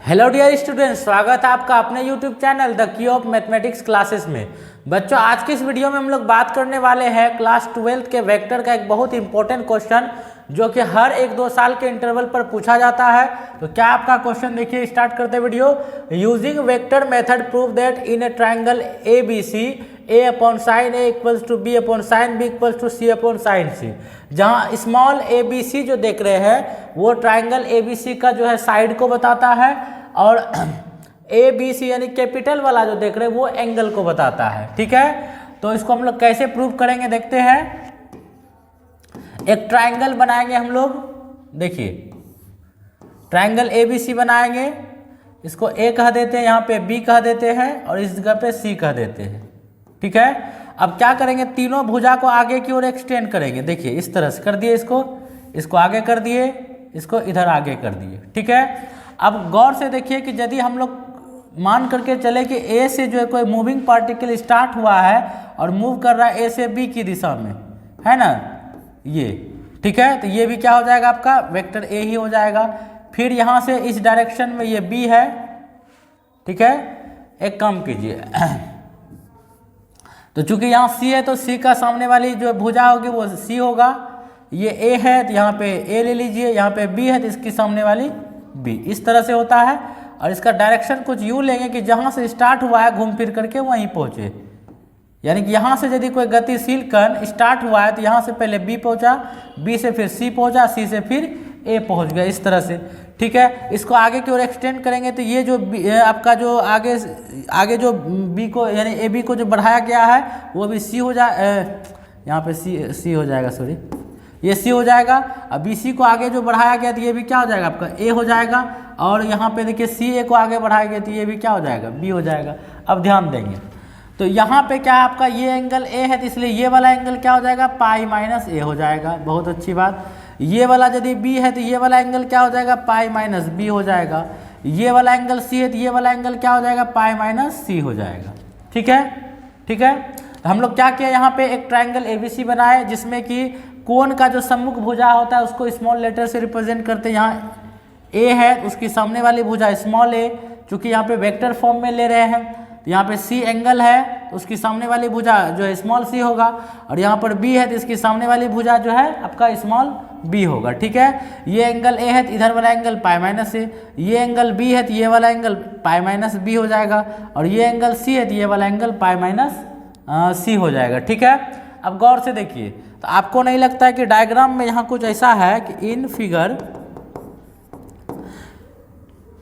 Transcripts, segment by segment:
Hello dear students, स्वागत है आपका अपने YouTube channel the key of mathematics classes में। बच्चों, आज की इस वीडियो में हम लोग बात करने वाले हैं क्लास 12 के वेक्टर का एक बहुत इंपॉर्टेंट क्वेश्चन जो कि हर 1-2 साल के इंटरवल पर पूछा जाता है। तो क्या आपका क्वेश्चन देखिए, स्टार्ट करते video. Using vector method prove that in a triangle A B C a upon sine A equals to B upon sine B equals to C upon sine C. जहाँ स्मॉल ए B सी जो देख रहे हैं वो triangle A B सी का जो है side को बताता है, और ए बी सी यानी कैपिटल वाला जो देख रहे हैं वो एंगल को बताता है। ठीक है, तो इसको हम लोग कैसे प्रूव करेंगे देखते हैं। एक ट्राइंगल बनाएंगे हम लोग। देखिए, ट्राइंगल ए बी सी बनाएंगे, इसको ए कह देते हैं, यहाँ पे बी कह देते हैं और इस जगह पे सी कह देते हैं। ठीक है, अब क्या करेंगे, तीनों भुजा को आगे की ओर एक्सटेंड करेंगे। देखिए, इस तरह से कर दिए, इसको आगे कर दिए, इसको इधर आगे कर दिए। ठीक है, अब गौर से देखिए कि यदि हम लोग मान करके चले कि ए से जो है कोई मूविंग पार्टिकल स्टार्ट हुआ है और मूव कर रहा है ए से बी की दिशा में, है ना ये। ठीक है, तो ये भी क्या हो जाएगा, आपका वेक्टर ए ही हो जाएगा। फिर यहाँ से इस डायरेक्शन में ये बी है। ठीक है, एक काम कीजिए तो चूंकि यहाँ सी है तो सी का सामने वाली जो भुजा होगी वो सी होगा। ये ए है तो यहाँ पे ए ले लीजिए, यहाँ पे बी है तो इसकी सामने वाली बी। इस तरह से होता है। और इसका डायरेक्शन कुछ यूँ लेंगे कि जहाँ से स्टार्ट हुआ है घूम फिर करके वहीं पहुँचे। यानी कि यहाँ से यदि कोई गतिशील कण स्टार्ट हुआ है तो यहाँ से पहले बी पहुँचा, बी से फिर सी पहुँचा, सी से फिर ए पहुँच गया, इस तरह से। ठीक है, इसको आगे की ओर एक्सटेंड करेंगे तो ये जो आपका जो आगे जो बी को यानी ए बी को जो बढ़ाया गया है वो भी सी हो जाए, यहाँ पे सी हो जाएगा, सॉरी ये सी हो जाएगा। अब बी सी को आगे जो बढ़ाया गया तो ये भी क्या हो जाएगा, आपका ए हो जाएगा। और यहाँ पे देखिए सी ए को आगे बढ़ाया गया तो ये भी क्या हो जाएगा, बी हो जाएगा। अब ध्यान देंगे तो यहाँ पे क्या है, आपका ये एंगल ए है तो इसलिए ये वाला एंगल क्या हो जाएगा, पाई माइनस ए हो जाएगा। बहुत अच्छी बात। ये वाला यदि बी है तो ये वाला एंगल क्या हो जाएगा, पाई माइनस बी हो जाएगा। ये वाला एंगल सी है तो ये वाला एंगल क्या हो जाएगा, पाई माइनस सी हो जाएगा। ठीक है, ठीक है, तो हम लोग क्या किया, यहाँ पे एक ट्राइंगल एबीसी बनाए जिसमें कि कोण का जो सम्मुख भुजा होता है उसको स्मॉल लेटर से रिप्रेजेंट करते हैं। यहाँ ए है उसकी सामने वाली भुजा स्मॉल ए, चूँकि यहाँ पे वेक्टर फॉर्म में ले रहे हैं तो यहाँ पे सी एंगल है तो उसकी सामने वाली भुजा जो है स्मॉल सी होगा। और यहाँ पर बी है तो इसकी सामने वाली भुजा जो है आपका स्मॉल बी होगा। ठीक है, ये एंगल ए है तो इधर वाला एंगल पाई माइनस ए, ये एंगल बी है तो ये वाला एंगल पाई माइनस बी हो जाएगा, और ये एंगल सी है तो ये वाला एंगल पाई माइनस सी हो जाएगा। ठीक है, अब गौर से देखिए, तो आपको नहीं लगता है कि डायग्राम में यहाँ कुछ ऐसा है कि इन फिगर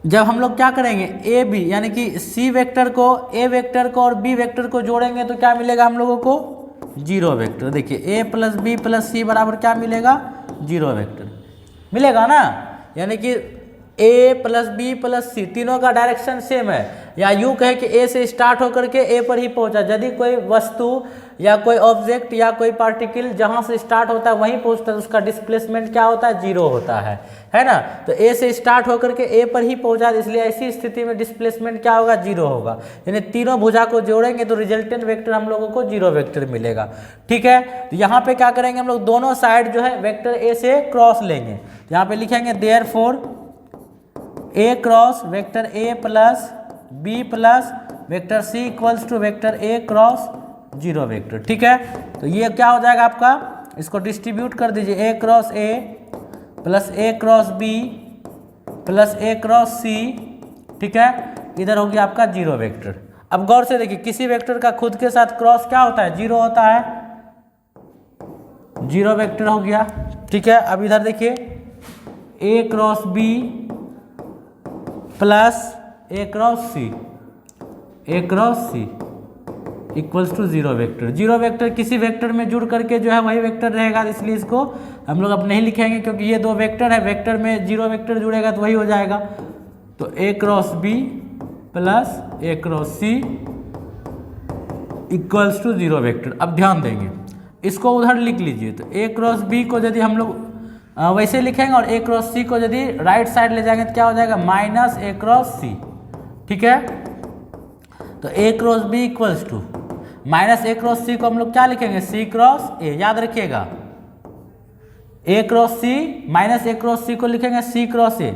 जब हम लोग क्या करेंगे, ए बी यानी कि सी वेक्टर को ए वेक्टर को और बी वेक्टर को जोड़ेंगे तो क्या मिलेगा हम लोगों को, जीरो वेक्टर। देखिए ए प्लस बी प्लस सी बराबर क्या मिलेगा, जीरो वेक्टर मिलेगा ना। यानी कि ए प्लस बी प्लस सी तीनों का डायरेक्शन सेम है। या यूँ कहे कि ए से स्टार्ट होकर के ए पर ही पहुंचा। यदि कोई वस्तु या कोई ऑब्जेक्ट या कोई पार्टिकल जहाँ से स्टार्ट होता है वहीं पहुंचता है, उसका डिस्प्लेसमेंट क्या होता है, जीरो होता है ना। तो ए से स्टार्ट होकर के ए पर ही पहुंचा, इसलिए ऐसी स्थिति में डिस्प्लेसमेंट क्या होगा, जीरो होगा। यानी तीनों भुजा को जोड़ेंगे तो रिजल्टेंट वेक्टर हम लोगों को जीरो वेक्टर मिलेगा। ठीक है, तो यहाँ पे क्या करेंगे हम लोग, दोनों साइड जो है वेक्टर ए से क्रॉस लेंगे। यहाँ पे लिखेंगे therefore a cross vector a plus b plus vector c equals to vector a cross zero vector. ठीक है, तो ये क्या हो जाएगा आपका, इसको डिस्ट्रीब्यूट कर दीजिए, ए cross A plus A cross B plus A cross C. ठीक है, इधर हो गया आपका जीरो वेक्टर। अब गौर से देखिए, किसी वेक्टर का खुद के साथ क्रॉस क्या होता है, जीरो होता है, जीरो वेक्टर हो गया। ठीक है, अब इधर देखिए A cross B plus A cross C equals to zero vector. Zero vector किसी वेक्टर में जुड़ करके जो है वही वेक्टर रहेगा, इसलिए इसको हम लोग अब नहीं लिखेंगे क्योंकि ये दो वेक्टर है, वेक्टर में जीरो वेक्टर जुड़ेगा तो वही हो जाएगा। तो A cross B plus A cross C equals to zero vector. अब ध्यान देंगे, इसको उधर लिख लीजिए। तो ए क्रॉस बी को यदि हम लोग वैसे लिखेंगे और ए क्रॉस सी को यदि राइट साइड ले जाएंगे तो क्या हो जाएगा, माइनस ए क्रॉस सी। ठीक है, तो A cross B equals to minus A cross C को हम लोग क्या लिखेंगे, सी क्रॉस ए। याद रखिएगा, ए cross C minus A cross C को लिखेंगे सी क्रॉस ए।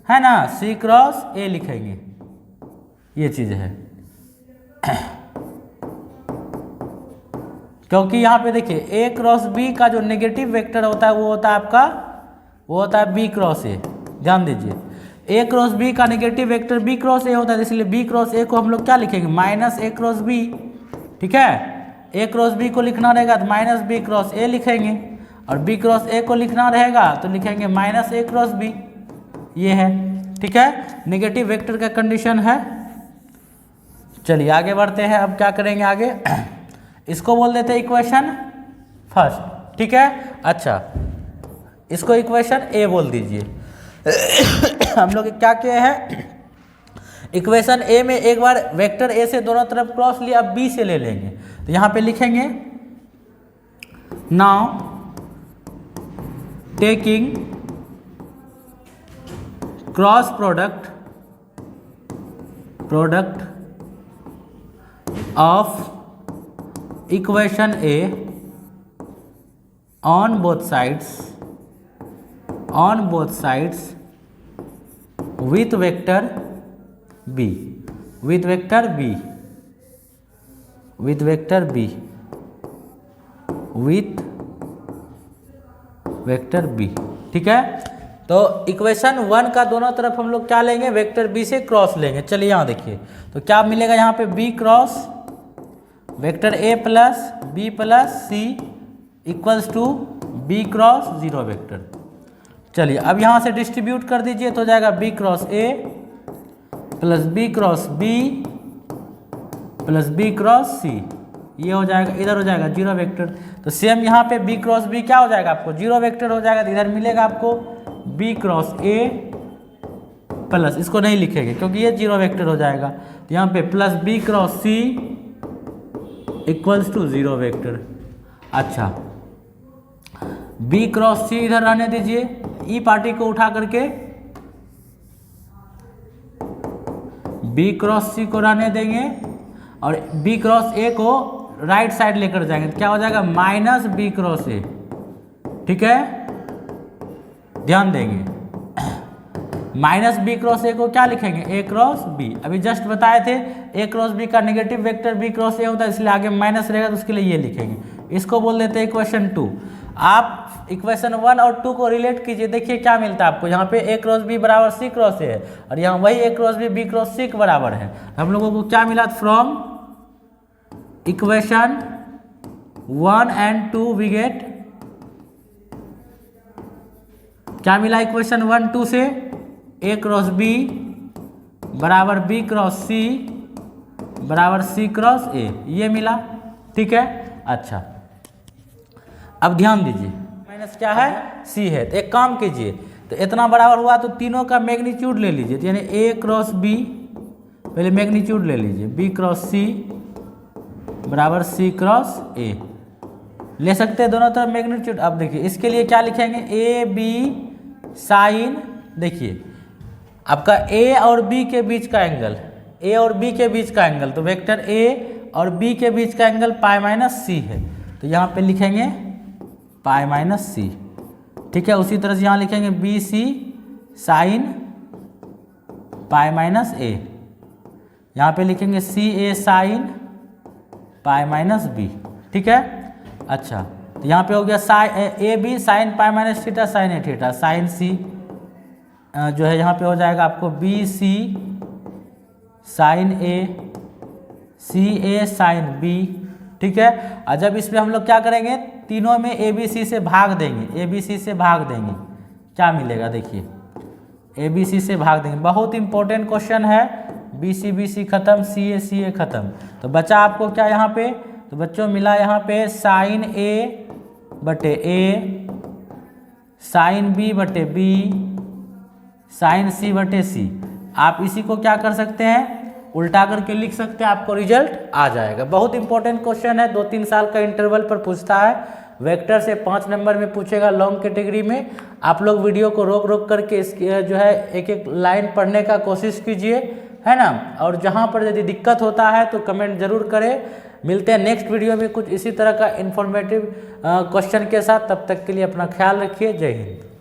है ना, सी क्रॉस ए लिखेंगे, ये चीज़ है। क्योंकि यहाँ पे देखिए ए क्रॉस बी का जो नेगेटिव वेक्टर होता है वो होता है आपका, वो होता है बी क्रॉस ए। ध्यान दीजिए, ए क्रॉस बी का negative vector b cross a होता है, इसलिए बी क्रॉस ए को हम लोग क्या लिखेंगे, माइनस ए क्रॉस बी। ठीक है, ए क्रॉस बी को लिखना रहेगा तो माइनस बी क्रॉस ए लिखेंगे, और बी क्रॉस ए को लिखना रहेगा तो लिखेंगे माइनस ए क्रॉस बी। ये है, ठीक है, नेगेटिव वेक्टर का कंडीशन है। चलिए आगे बढ़ते हैं, अब क्या करेंगे आगे, इसको बोल देते हैं इक्वेशन फर्स्ट। ठीक है, अच्छा इसको इक्वेशन ए बोल दीजिए। हम लोग क्या किए हैं, इक्वेशन ए में एक बार वेक्टर ए से दोनों तरफ क्रॉस लिया, अब बी से ले लेंगे, तो यहाँ पे लिखेंगे now taking cross product of equation A on both sides with vector b ठीक है। तो इक्वेशन 1 का दोनों तरफ हम लोग क्या लेंगे, वेक्टर b से क्रॉस लेंगे। चलिए यहाँ देखिए, तो क्या मिलेगा यहाँ पे, b cross vector a plus b plus c equals to b cross 0 vector. चलिए अब यहाँ से डिस्ट्रीब्यूट कर दीजिए, तो हो जाएगा b cross a plus b cross b plus b cross c, ये हो जाएगा, इधर हो जाएगा 0 वेक्टर। तो सेम यहाँ पे b क्रॉस b क्या हो जाएगा आपको, 0 वेक्टर हो जाएगा, तो इधर मिलेगा आपको b क्रॉस a प्लस, इसको नहीं लिखेंगे क्योंकि ये 0 वेक्टर हो जाएगा, तो यहाँ पे plus b cross c equals to 0 vector. अच्छा b क्रॉस c इधर रहने दीजिए, ई पार्टी को उठा करके b क्रॉस c को रहने देंगे, और b क्रॉस a को राइट साइड लेकर जाएंगे, तो क्या हो जाएगा माइनस b क्रॉस a। ठीक है, ध्यान देंगे, माइनस b क्रॉस a को क्या लिखेंगे, a क्रॉस b। अभी जस्ट बताए थे a क्रॉस b का negative vector b cross a होता है, इसलिए आगे माइनस रहेगा, तो उसके लिए ये लिखेंगे। इसको बोल देते हैं इक्वेशन 2। आप इक्वेशन 1 और 2 को रिलेट कीजिए, देखिए क्या मिलता है आपको, यहाँ पे a क्रॉस b बराबर c क्रॉस a है, और यहाँ वही a cross b cross c के बराबर है। हम लोगों को क्या मिला, from equation 1 and 2 we get, क्या मिला इक्वेशन 1 2 से, a क्रॉस b बराबर b क्रॉस c बराबर c क्रॉस a, ये मिला। ठीक है, अच्छा अब ध्यान दीजिए, माइनस क्या है, c है, तो एक काम कीजिए, तो इतना बराबर हुआ तो तीनों का मैग्नीट्यूड ले लीजिए, तो यानी a क्रॉस b, पहले मैग्नीट्यूड ले लीजिए, b क्रॉस c बराबर c क्रॉस a, ले सकते हैं दोनों तरफ मैग्नीट्यूड। अब देखिए इसके लिए क्या लिखेंगे, a b साइन, देखिए आपका a और b के बीच का एंगल, a और b के बीच का एंगल, तो वेक्टर a और b के बीच का एंगल पाई माइनस c है, तो यहाँ पे लिखेंगे पाई माइनस c। ठीक है, उसी तरह से यहाँ लिखेंगे B C sine pi minus a, यहाँ पे लिखेंगे C A sine pi minus b। ठीक है, अच्छा तो यहाँ पे हो गया sine A B sine pi minus theta sine A theta, sine C जो है यहाँ पे हो जाएगा आपको B C sine A C A sine B. ठीक है, और जब इसमें हम लोग क्या करेंगे, तीनों में ए बी सी से भाग देंगे, ए बी सी से भाग देंगे, क्या मिलेगा देखिए, ए बी सी से भाग देंगे। बहुत इंपॉर्टेंट क्वेश्चन है, बी सी खत्म, सी ए खत्म, तो बचा आपको क्या यहाँ पे, तो बच्चों मिला यहाँ पे साइन ए बटे ए, साइन बी बटे बी, साइन सी बटे सी। आप इसी को क्या कर सकते हैं, उल्टा करके लिख सकते हैं, आपको रिजल्ट आ जाएगा। बहुत इंपॉर्टेंट क्वेश्चन है, 2-3 साल का इंटरवल पर पूछता है, वेक्टर से 5 नंबर में पूछेगा लॉन्ग कैटेगरी में। आप लोग वीडियो को रोक रोक करके इसके जो है एक एक लाइन पढ़ने का कोशिश कीजिए, है ना, और जहाँ पर यदि दिक्कत होता है तो कमेंट जरूर करें। मिलते हैं नेक्स्ट वीडियो में कुछ इसी तरह का इन्फॉर्मेटिव क्वेश्चन के साथ, तब तक के लिए अपना ख्याल रखिए। जय हिंद।